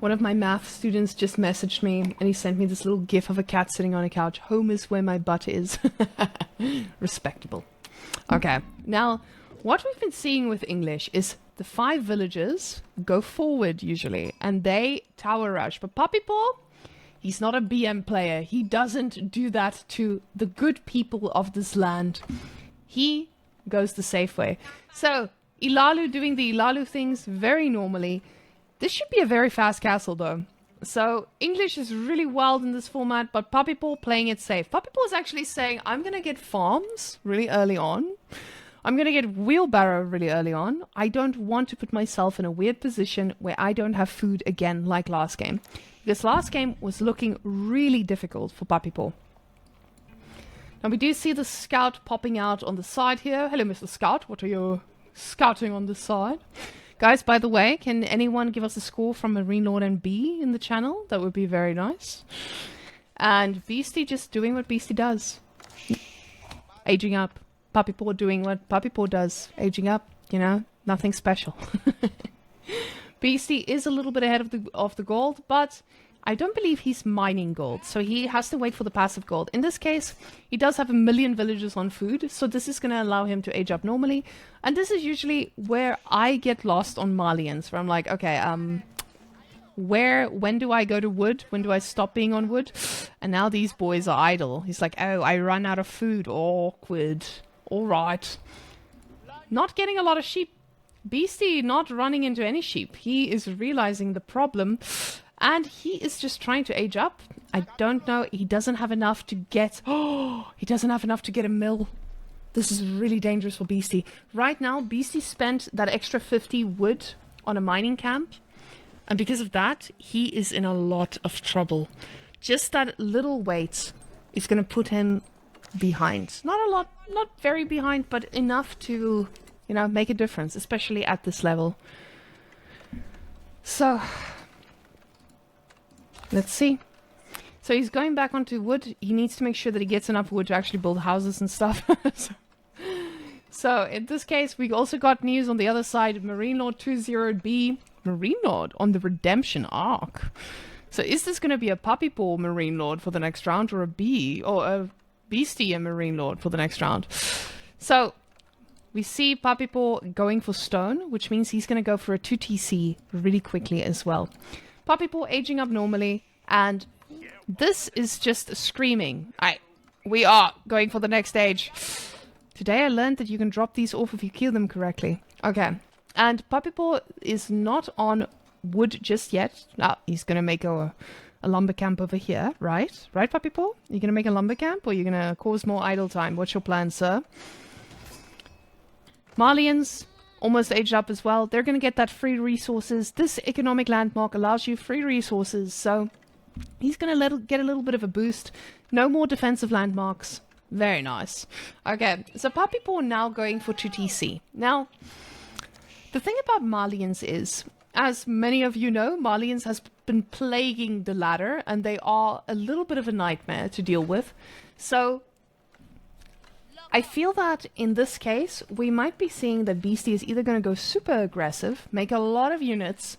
One of my math students just messaged me and he sent me this little gif of a cat sitting on a couch. Home is where my butt is. Respectable. Okay, now what we've been seeing with English is the 5 villagers go forward usually and they tower rush. But Puppypaw, he's not a BM player. He doesn't do that to the good people of this land. He goes the safe way. So ILALU doing the ILALU things very normally. This should be a very fast castle though. So English is really wild in this format, but Puppypaw playing it safe. Puppypaw is actually saying, I'm going to get farms really early on. I'm going to get wheelbarrow really early on. I don't want to put myself in a weird position where I don't have food again like last game. Because last game was looking really difficult for Puppypaw. Now we do see the scout popping out on the side here. Hello, Mr. Scout. What are you scouting on the side? Guys, by the way, can anyone give us a score from Marine Lord and B in the channel? That would be very nice. And Beasty just doing what Beasty does. Aging up. Puppypaw doing what Puppypaw does. Aging up, you know, nothing special. Beasty is a little bit ahead of the gold, but I don't believe he's mining gold, so he has to wait for the passive gold. In this case, he does have 1 million villagers on food, so this is going to allow him to age up normally. And this is usually where I get lost on Malians, where I'm like, okay, when do I go to wood? When do I stop being on wood? And now these boys are idle. He's like, oh, I run out of food. Awkward. All right. Not getting a lot of sheep. Beasty not running into any sheep. He is realizing the problem. And he is just trying to age up. I don't know. He doesn't have enough to get... Oh, he doesn't have enough to get a mill. This is really dangerous for Beasty. Right now, Beasty spent that extra 50 wood on a mining camp. And because of that, he is in a lot of trouble. Just that little weight is going to put him behind. Not a lot, not very behind, but enough to, you know, make a difference, especially at this level. So... let's see. So he's going back onto wood. He needs to make sure that he gets enough wood to actually build houses and stuff. So in this case, we also got news on the other side. Marine Lord 20B. Marine Lord on the Redemption arc. So is this going to be a Puppypaw Marine Lord for the next round, or a bee, or a Beastie and Marine Lord for the next round? So we see Puppypaw going for stone, which means he's going to go for a 2TC really quickly as well. Puppypaw aging up normally, and this is just screaming. We are going for the next stage. Today I learned that you can drop these off if you kill them correctly. Okay, and Puppypaw is not on wood just yet. Now, he's going to make a lumber camp over here, right? Right, Puppypaw? You're going to make a lumber camp, or you're going to cause more idle time? What's your plan, sir? Malians... almost aged up as well. They're going to get that free resources. This economic landmark allows you free resources, so he's going to get a little bit of a boost. No more defensive landmarks. Very nice. Okay, so Puppypaw now going for 2TC. Now, the thing about Malians is, as many of you know, Malians has been plaguing the ladder, and they are a little bit of a nightmare to deal with. So I feel that in this case, we might be seeing that Beastie is either going to go super aggressive, make a lot of units,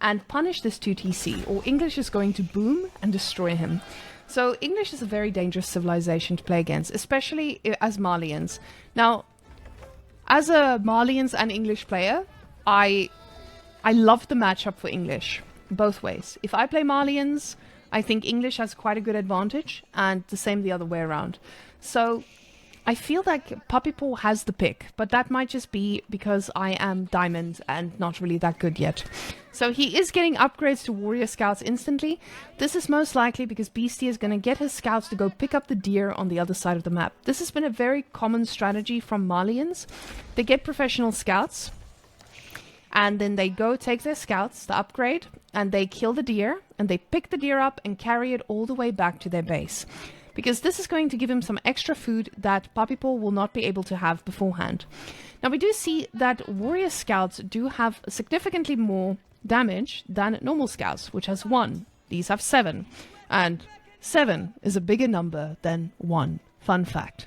and punish this 2TC, or English is going to boom and destroy him. So English is a very dangerous civilization to play against, especially as Malians. Now, as a Malians and English player, I love the matchup for English, both ways. If I play Malians, I think English has quite a good advantage, and the same the other way around. So I feel like Puppypaw has the pick, but that might just be because I am Diamond and not really that good yet. So he is getting upgrades to Warrior Scouts instantly. This is most likely because Beastie is going to get his scouts to go pick up the deer on the other side of the map. This has been a very common strategy from Malians. They get professional scouts, and then they go take their scouts, the upgrade, and they kill the deer, and they pick the deer up and carry it all the way back to their base. Because this is going to give him some extra food that Puppypaw will not be able to have beforehand. Now we do see that Warrior Scouts do have significantly more damage than normal Scouts, which has 1. These have 7. And 7 is a bigger number than 1. Fun fact.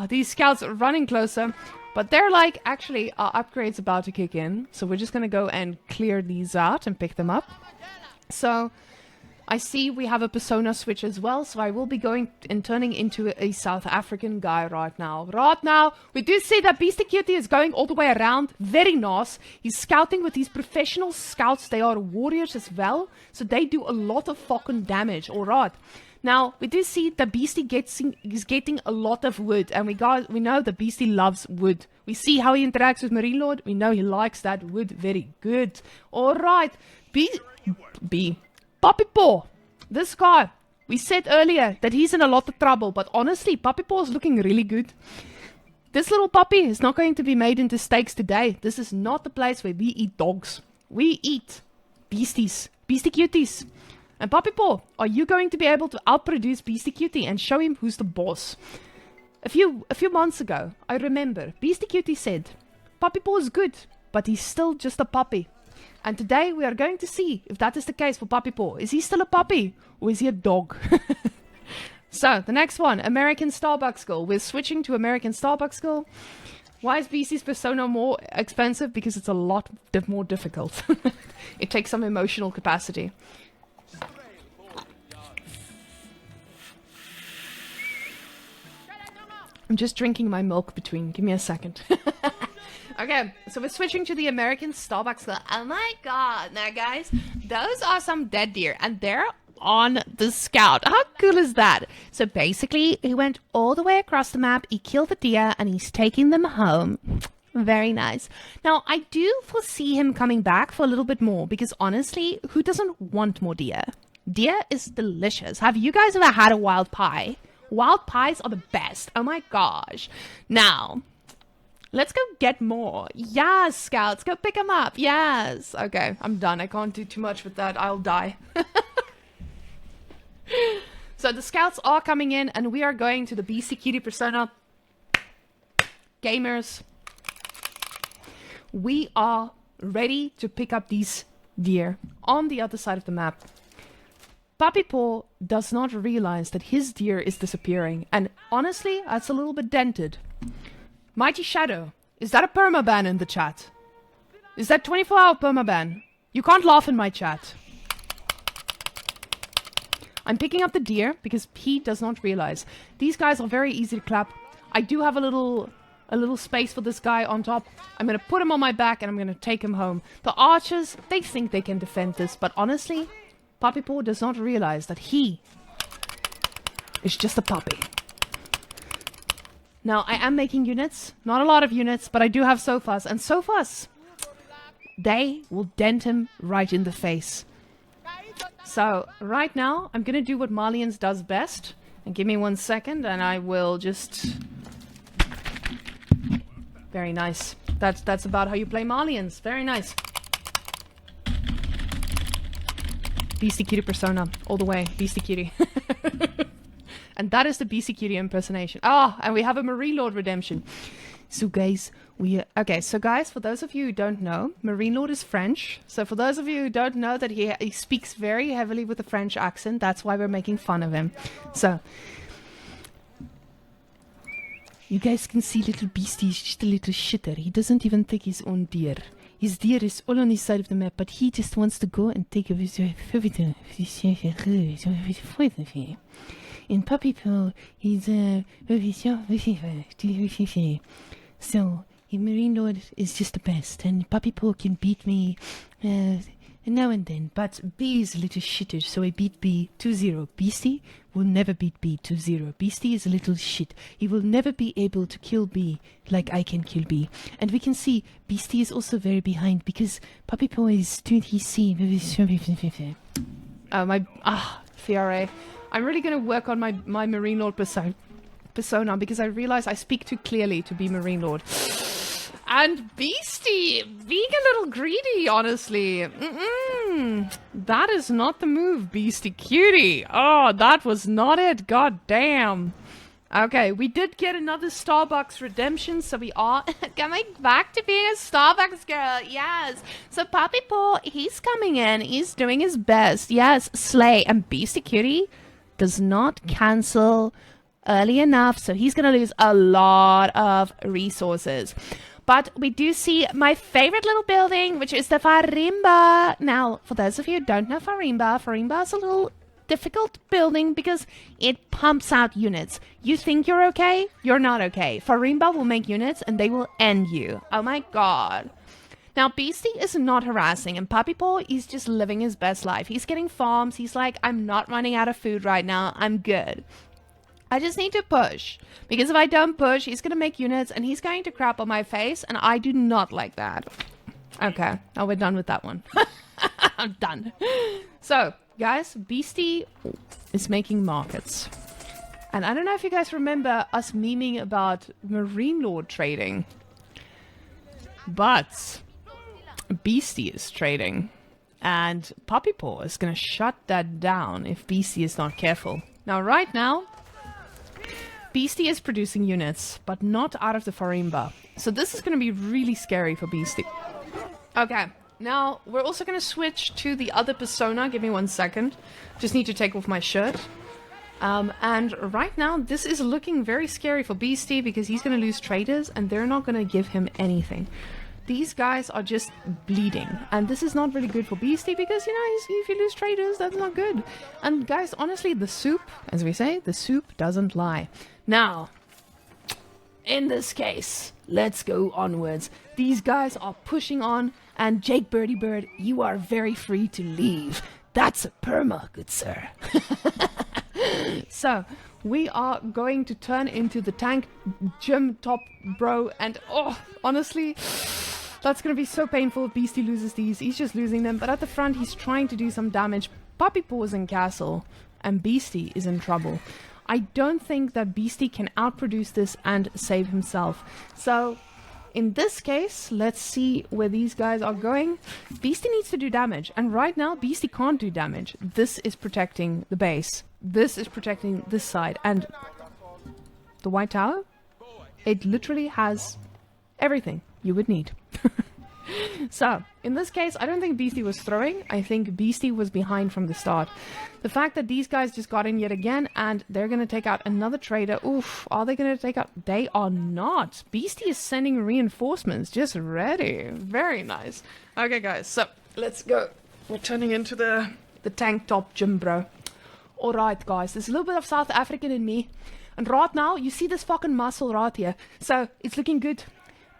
These Scouts are running closer. But they're like, actually, our upgrade's about to kick in. So we're just going to go and clear these out and pick them up. So I see we have a persona switch as well. So I will be going and turning into a South African guy right now. Right now, we do see that Beastyqt is going all the way around. Very nice. He's scouting with these professional scouts. They are warriors as well. So they do a lot of fucking damage. All right. Now, we do see the Beastie is getting a lot of wood, and we know the Beastie loves wood. We see how he interacts with Marine Lord. We know he likes that wood very good. Alright, Puppypaw. This guy, we said earlier that he's in a lot of trouble, but honestly, Puppypaw is looking really good. This little puppy is not going to be made into steaks today. This is not the place where we eat dogs. We eat beasties, Beastyqts. And Puppypaw, are you going to be able to outproduce Beastyqt and show him who's the boss? A few months ago, I remember, Beastyqt said, Puppypaw is good, but he's still just a puppy. And today we are going to see if that is the case for Puppypaw. Is he still a puppy or is he a dog? So, the next one, American Starbucks Girl. We're switching to American Starbucks Girl. Why is Beastie's persona more expensive? Because it's a lot more difficult. It takes some emotional capacity. I'm just drinking my milk between. Give me a second. Okay, so we're switching to the American Starbucks Girl. Oh my god. Now, guys, those are some dead deer, and they're on the scout. How cool is that? So basically, he went all the way across the map, he killed the deer, and he's taking them home. Very nice. Now, I do foresee him coming back for a little bit more, because honestly, who doesn't want more deer? Deer is delicious. Have you guys ever had a wild pie? Wild pies are the best. Oh my gosh. Now, let's go get more. Yes, scouts. Go pick them up. Yes. Okay, I'm done. I can't do too much with that. I'll die. So the scouts are coming in, and we are going to the Beastyqt persona. Gamers, we are ready to pick up these deer on the other side of the map. Puppypaw does not realize that his deer is disappearing, and honestly, that's a little bit dented. Mighty Shadow, is that a permaban in the chat? Is that 24-hour permaban? You can't laugh in my chat. I'm picking up the deer because he does not realize. These guys are very easy to clap. I do have a little space for this guy on top. I'm going to put him on my back and I'm going to take him home. The archers, they think they can defend this, but honestly, Puppypaw does not realize that he is just a puppy. Now, I am making units. Not a lot of units, but I do have sofas. And sofas, they will dent him right in the face. So, right now, I'm going to do what Malians does best. And give me 1 second, and I will just... Very nice. That's about how you play Malians. Very nice. Beastyqt persona. All the way. Beastyqt. And that is the Beastyqt impersonation. Ah, and we have a Marine Lord redemption. So guys, okay, so guys, for those of you who don't know, Marine Lord is French. So for those of you who don't know that he speaks very heavily with a French accent, that's why we're making fun of him. So, you guys can see little Beastie is just a little shitter. He doesn't even think his own deer. His deer is all on his side of the map, but he just wants to go and take a in Puppypaw, he's so Marine Lord is just the best, and Puppypaw can beat me now and then, but B is a little shitter, so I beat B 2-0. Beastie will never beat B 2-0. Beastie is a little shit. He will never be able to kill B like I can kill B. And we can see Beastie is also very behind because Puppypaw is too DC. CRA. I'm really going to work on my Marine Lord persona because I realize I speak too clearly to be Marine Lord. And Beastie being a little greedy, honestly. That is not the move, Beastyqt. Oh, that was not it. God damn. Okay, we did get another Starbucks redemption, so we are coming back to being a Starbucks girl. Yes. So Puppypaw, he's coming in. He's doing his best. Yes, slay. And Beastyqt does not cancel early enough, so he's going to lose a lot of resources. But we do see my favorite little building, which is the Farimba. Now, for those of you who don't know Farimba is a little difficult building because it pumps out units. You think you're okay? You're not okay. Farimba will make units and they will end you. Oh my god. Now, Beastyqt is not harassing, and Puppypaw is just living his best life. He's getting farms. He's like, I'm not running out of food right now. I'm good. I just need to push, because if I don't push, he's going to make units, and he's going to crap on my face, and I do not like that. Okay, now we're done with that one. I'm done. So, guys, Beastyqt is making markets. And I don't know if you guys remember us memeing about Marine Lord trading. But Beastyqt is trading. And Puppypaw is going to shut that down if Beastyqt is not careful. Now, right now, Beastyqt is producing units, but not out of the Farimba. So this is going to be really scary for Beastyqt. Okay, now we're also going to switch to the other persona. Give me 1 second. Just need to take off my shirt. And right now, this is looking very scary for Beastyqt because he's going to lose traders and they're not going to give him anything. These guys are just bleeding, and this is not really good for Beastyqt because, you know, if you lose traders, that's not good. And guys, honestly, the soup, as we say, the soup doesn't lie. Now, in this case, let's go onwards. These guys are pushing on, and Jake Birdie Bird, you are very free to leave. That's a perma, good sir. So, we are going to turn into the tank gym top bro, and oh, honestly, that's going to be so painful if Beastyqt loses these. He's just losing them, but at the front, he's trying to do some damage. Puppypaw is in castle, and Beastyqt is in trouble. I don't think that Beastyqt can outproduce this and save himself. So, in this case, let's see where these guys are going. Beastyqt needs to do damage, and right now, Beastyqt can't do damage. This is protecting the base. This is protecting this side, and the White Tower, it literally has everything you would need. So, in this case, I don't think Beastyqt was throwing. I think Beastyqt was behind from the start. The fact that these guys just got in yet again, and they're going to take out another trader. Oof, are they going to take out? They are not. Beastyqt is sending reinforcements, just ready. Very nice. Okay, guys, so let's go. We're turning into the tank top gym, bro. Alright, guys, there's a little bit of South African in me. And right now, you see this fucking muscle right here. So, it's looking good.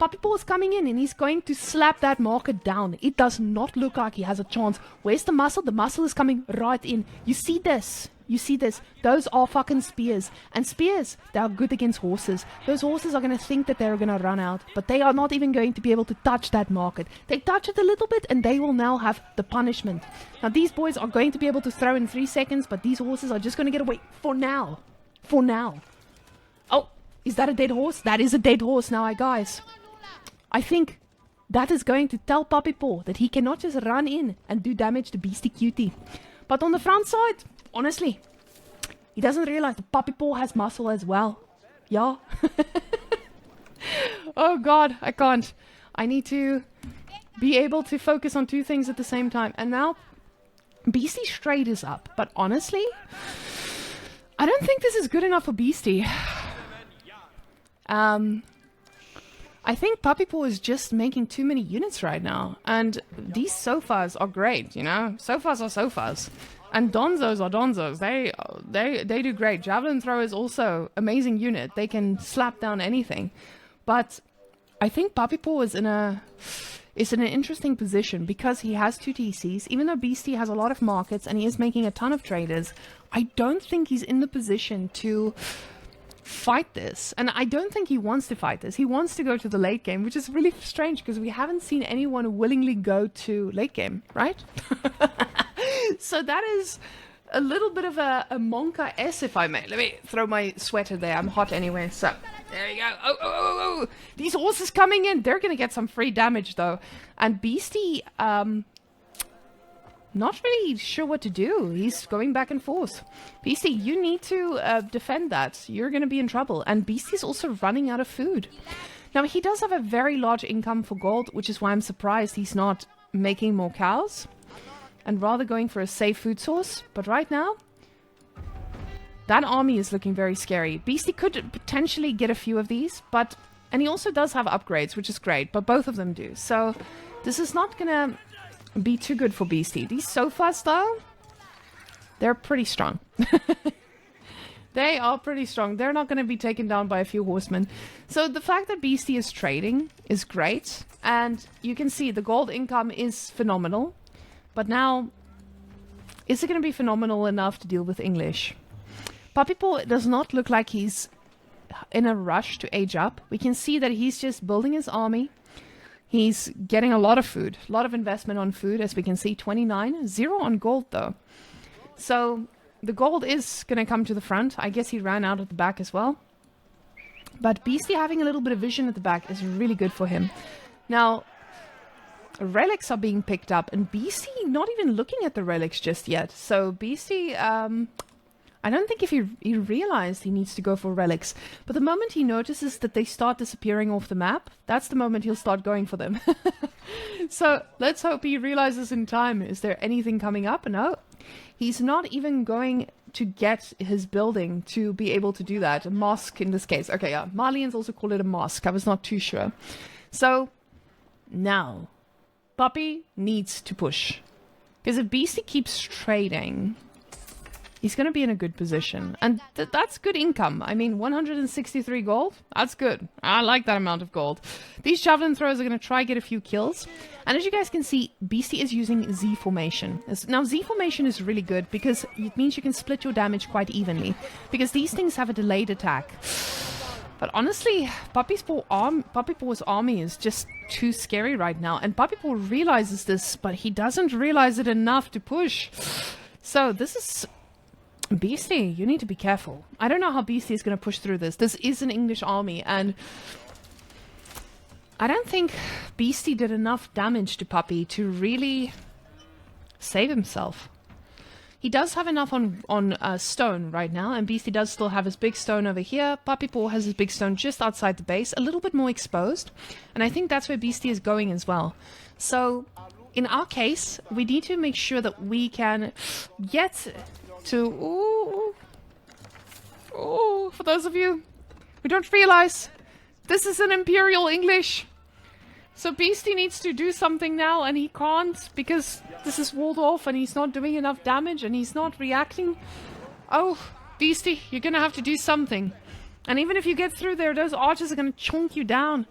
Puppypaw is coming in and he's going to slap that market down. It does not look like he has a chance. Where's the muscle? The muscle is coming right in. You see this? You see this? Those are fucking spears. And spears, they are good against horses. Those horses are going to think that they're going to run out. But they are not even going to be able to touch that market. They touch it a little bit and they will now have the punishment. Now these boys are going to be able to throw in 3 seconds. But these horses are just going to get away for now. For now. Oh, is that a dead horse? That is a dead horse now, guys. I think that is going to tell Puppypaw that he cannot just run in and do damage to Beastyqt. But on the front side, honestly, he doesn't realize that Puppypaw has muscle as well. Yeah. Oh god, I can't. I need to be able to focus on 2 things at the same time. And now, Beastyqt's trade is up. But honestly, I don't think this is good enough for Beastyqt. I think Puppypaw is just making too many units right now. And these sofas are great, you know? Sofas are sofas. And donzos are donzos. They do great. Javelin throw is also amazing unit. They can slap down anything. But I think Puppypaw is in an interesting position because he has 2 TCs. Even though Beastyqt has a lot of markets and he is making a ton of traders, I don't think he's in the position to fight this. And I don't think he wants to fight this. He wants to go to the late game, which is really strange because we haven't seen anyone willingly go to late game, right? So that is a little bit of a Monka S, if I may. Let me throw my sweater there. I'm hot anyway. So there you go. Oh. These horses coming in. They're going to get some free damage though. And Beastyqt, not really sure what to do. He's going back and forth. Beastyqt, you need to defend that. You're going to be in trouble. And Beastyqt's also running out of food. Now, he does have a very large income for gold, which is why I'm surprised he's not making more cows and rather going for a safe food source. But right now, That army is looking very scary. Beasty could potentially get a few of these, but... And he also does have upgrades, which is great, but both of them do. So this is not going to be too good for Beasty. These sofas, though, they're pretty strong. They are pretty strong. They're not going to be taken down by a few horsemen. So the fact that Beasty is trading is great. And you can see the gold income is phenomenal. But now, is it going to be phenomenal enough to deal with English? Puppypaw does not look like he's in a rush to age up. We can see that he's just building his army. He's getting a lot of food, a lot of investment on food, as we can see. 29, 0 on gold though. So the gold is going to come to the front. I guess he ran out at the back as well. But Beasty having a little bit of vision at the back is really good for him. Now, relics are being picked up, and Beasty not even looking at the relics just yet. So Beasty, I don't think if he realized he needs to go for relics. But the moment he notices that they start disappearing off the map, that's the moment he'll start going for them. So let's hope he realizes in time. Is there anything coming up? No. He's not even going to get his building to be able to do that. A mosque in this case. Okay, yeah. Malians also call it a mosque. I was not too sure. So now, Puppy needs to push. Because if Beasty keeps trading... he's going to be in a good position. And that's good income. I mean, 163 gold? That's good. I like that amount of gold. These javelin throwers are going to try get a few kills. And as you guys can see, Beasty is using Z formation. Now, Z formation is really good because it means you can split your damage quite evenly. Because these things have a delayed attack. But honestly, Puppypaw's army is just too scary right now. And Puppypaw realizes this, but he doesn't realize it enough to push. So this is... Beasty, you need to be careful. I don't know how Beasty is going to push through this. This is an English army, and I don't think Beasty did enough damage to Puppy to really save himself. He does have enough on stone right now, and Beasty does still have his big stone over here. Puppypaw has his big stone just outside the base, a little bit more exposed, and I think that's where Beasty is going as well. So, in our case, we need to make sure that we can get... for those of you who don't realize, this is an Imperial English. So Beasty needs to do something now, and he can't because this is walled off and he's not doing enough damage and he's not reacting. Oh, Beasty, you're gonna have to do something. And even if you get through there, those archers are gonna chunk you down.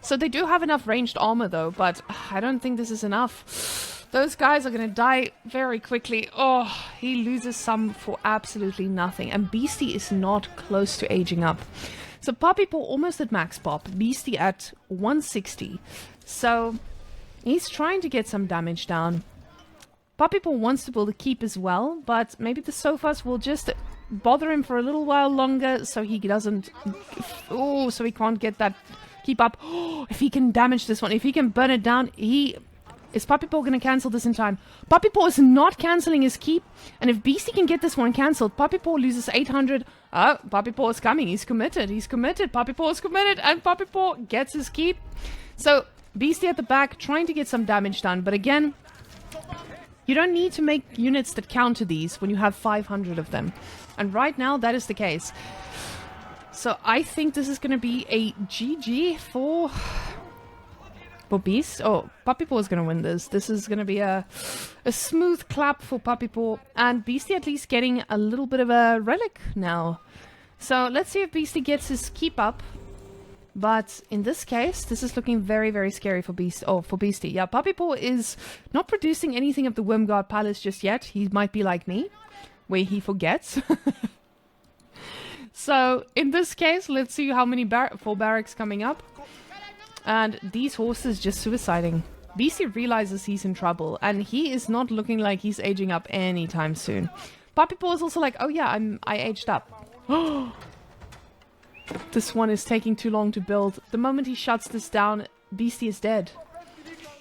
So they do have enough ranged armor though, but I don't think this is enough. Those guys are going to die very quickly. Oh, he loses some for absolutely nothing. And Beasty is not close to aging up. So Puppypaw almost at max pop. Beasty at 160. So he's trying to get some damage down. Puppypaw wants to build a keep as well, but maybe the sofas will just bother him for a little while longer so he doesn't... Oh, so he can't get that keep up. Oh, if he can damage this one, if he can burn it down, he... Is Puppypaw going to cancel this in time? Puppypaw is not cancelling his keep. And if Beasty can get this one cancelled, Puppypaw loses 800. Oh, Puppypaw is coming. He's committed. He's committed. Puppypaw is committed. And Puppypaw gets his keep. So, Beasty at the back trying to get some damage done. But again, you don't need to make units that counter these when you have 500 of them. And right now, that is the case. So, I think this is going to be a GG for... Beast? Oh, Puppypaw is going to win this. This is going to be a smooth clap for Puppypaw. And Beasty at least getting a little bit of a relic now. So let's see if Beasty gets his keep up. But in this case, this is looking very, very scary for Beasty. Yeah, Puppypaw is not producing anything of the Whamenqt Palace just yet. He might be like me, where he forgets. So in this case, let's see how many full barracks coming up. And these horses just suiciding. Beasty realizes he's in trouble, and he is not looking like he's aging up anytime soon. Puppypaw is also like, oh yeah, I aged up. This one is taking too long to build. The moment he shuts this down, Beasty is dead.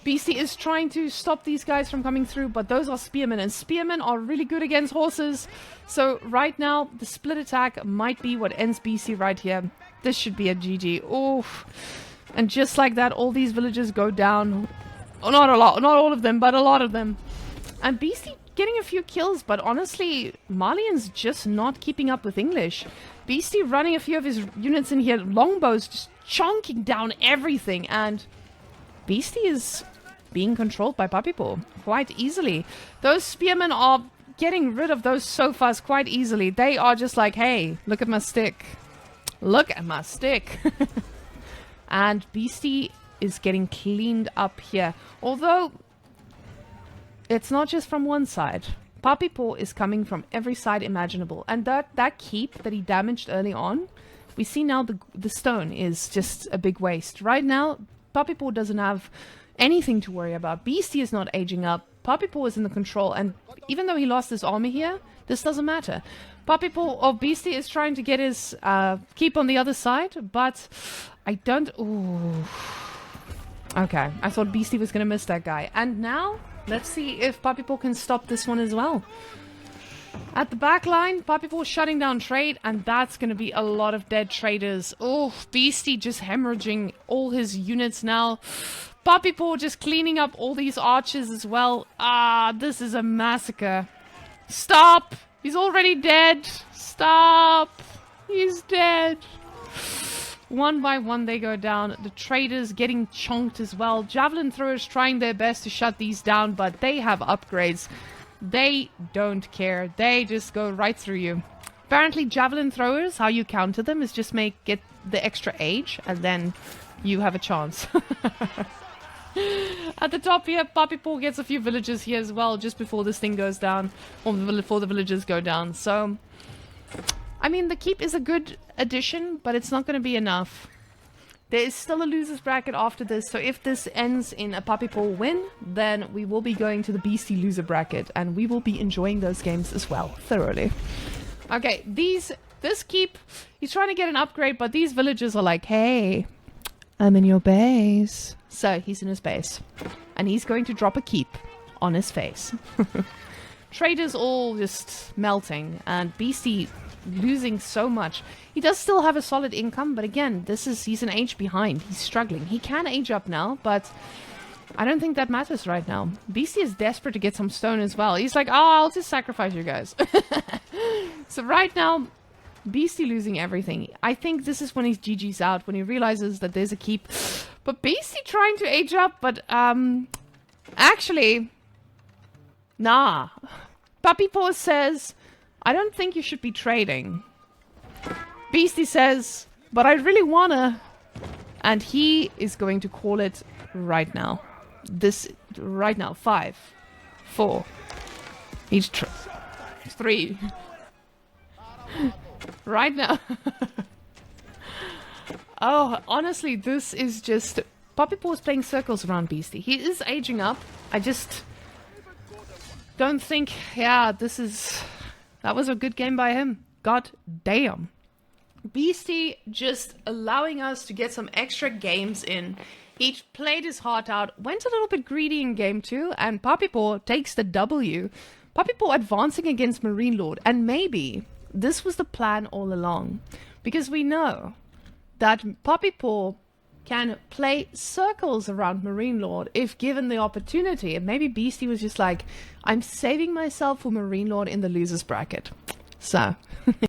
Beasty is trying to stop these guys from coming through, but those are spearmen, and spearmen are really good against horses. So right now, the split attack might be what ends Beasty right here. This should be a GG. Oof. And just like that, all these villages go down. Oh, not a lot, not all of them, but a lot of them. And Beasty getting a few kills, but honestly, Malian's just not keeping up with English. Beasty running a few of his units in here, longbows just chonking down everything, and Beasty is being controlled by Puppypaw quite easily. Those spearmen are getting rid of those sofas quite easily. They are just like, hey, look at my stick. Look at my stick. And Beasty is getting cleaned up here. Although, it's not just from one side. Puppypaw is coming from every side imaginable. And that keep that he damaged early on, we see now the stone is just a big waste. Right now, Puppypaw doesn't have anything to worry about. Beasty is not aging up. Puppypaw is in the control, and even though he lost his army here, this doesn't matter. Puppypaw or Beasty is trying to get his keep on the other side, but I don't... Ooh. Okay, I thought Beasty was going to miss that guy. And now, let's see if Puppypaw can stop this one as well. At the back line, Puppypaw shutting down trade, and that's going to be a lot of dead traders. Oh, Beasty just hemorrhaging all his units now. Puppypaw just cleaning up all these archers as well. Ah, this is a massacre. Stop! He's already dead. Stop! He's dead. One by one they go down. The traders getting chonked as well. Javelin throwers trying their best to shut these down, but they have upgrades. They don't care. They just go right through you. Apparently javelin throwers, how you counter them is just get the extra age, and then you have a chance. At the top here, Puppypaw gets a few villagers here as well, just before this thing goes down, or before the villagers go down. So, I mean, the keep is a good addition, but it's not going to be enough. There is still a loser's bracket after this, so if this ends in a Puppypaw win, then we will be going to the Beasty loser bracket, and we will be enjoying those games as well, thoroughly. Okay, this keep, he's trying to get an upgrade, but these villagers are like, hey, I'm in your base. So, he's in his base. And he's going to drop a keep on his face. Traders all just melting. And Beasty losing so much. He does still have a solid income. But again, he's an age behind. He's struggling. He can age up now. But I don't think that matters right now. Beasty is desperate to get some stone as well. He's like, oh, I'll just sacrifice you guys. So right now, Beasty losing everything. I think this is when he's GG's out. When he realizes that there's a keep. But Beasty trying to age up, but, actually, nah. Puppypaw says, I don't think you should be trading. Beasty says, but I really wanna. And he is going to call it right now. Right now. 5, 4, each 3. Right now. Oh, honestly, this is just... Puppypaw's playing circles around Beasty. He is aging up. I just don't think... Yeah, that was a good game by him. God damn. Beasty just allowing us to get some extra games in. He played his heart out. Went a little bit greedy in game 2. And Puppypaw takes the W. Puppypaw advancing against Marine Lord. And maybe this was the plan all along. Because we know that Puppypaw can play circles around Marine Lord if given the opportunity. And maybe Beasty was just like, I'm saving myself for Marine Lord in the losers bracket. So...